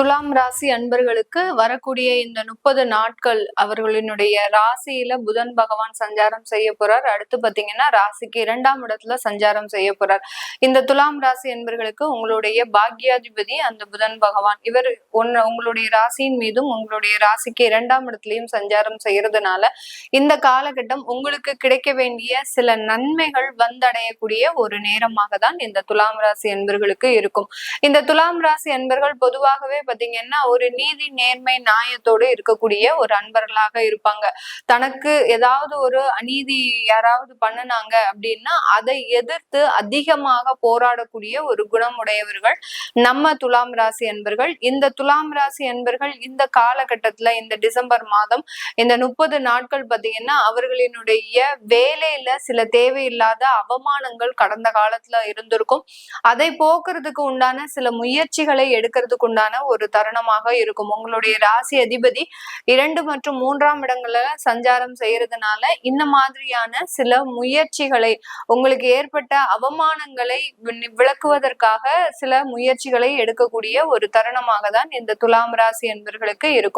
துலாம் ராசி அன்பர்களுக்கு வரக்கூடிய இந்த 30 நாட்கள் அவர்களினுடைய ராசியில புதன் பகவான் சஞ்சாரம் செய்ய போறார். அடுத்து பாத்தீங்கன்னா ராசிக்கு 2ஆம் இடத்துல சஞ்சாரம் செய்ய போறார். இந்த துலாம் ராசி அன்பர்களுக்கு உங்களுடைய பாக்யாதிபதி அந்த புதன் பகவான் இவர் உங்களுடைய ராசியின் மீதும் உங்களுடைய ராசிக்கு 2ஆம் இடத்துலயும் சஞ்சாரம் செய்யறதுனால இந்த காலகட்டம் உங்களுக்கு கிடைக்க வேண்டிய சில நன்மைகள் வந்தடையக்கூடிய ஒரு நேரமாக தான் இந்த துலாம் ராசி அன்பர்களுக்கு இருக்கும். இந்த துலாம் ராசி அன்பர்கள் பொதுவாகவே பாத்தீங்கன்னா ஒரு நீதி நேர்மை நியாயத்தோடு இருக்கக்கூடிய ஒரு அன்பர்களாக இருப்பாங்க. தனக்கு ஏதாவது ஒரு அநீதி யாராவது பண்ணுனாங்க அப்படின்னா அதை எதிர்த்து அதிகமாக போராடக்கூடிய ஒரு குணமுடையவர்கள் நம்ம துலாம் ராசி அன்பர்கள். இந்த துலாம் ராசி அன்பர்கள் இந்த காலகட்டத்துல இந்த டிசம்பர் மாதம் இந்த 30 நாட்கள் பாத்தீங்கன்னா அவர்களினுடைய வேலையில சில தேவையில்லாத அவமானங்கள் கடந்த காலத்துல இருந்திருக்கும். அதை போக்குறதுக்கு உண்டான சில முயற்சிகளை எடுக்கிறதுக்கு உண்டான ஒரு தருணமாக இருக்கும். உங்களுடைய ராசி அதிபதி 2 மற்றும் 3ஆம் இடங்கள்ல சஞ்சாரம் செய்யறதுனால இந்த மாதிரியான சில முயற்சிகளை உங்களுக்கு ஏற்பட்ட அவமானங்களை விளக்குவதற்காக சில முயற்சிகளை எடுக்கக்கூடிய ஒரு தருணமாக தான் இந்த துலாம் ராசி என்பர்களுக்கு இருக்கும்.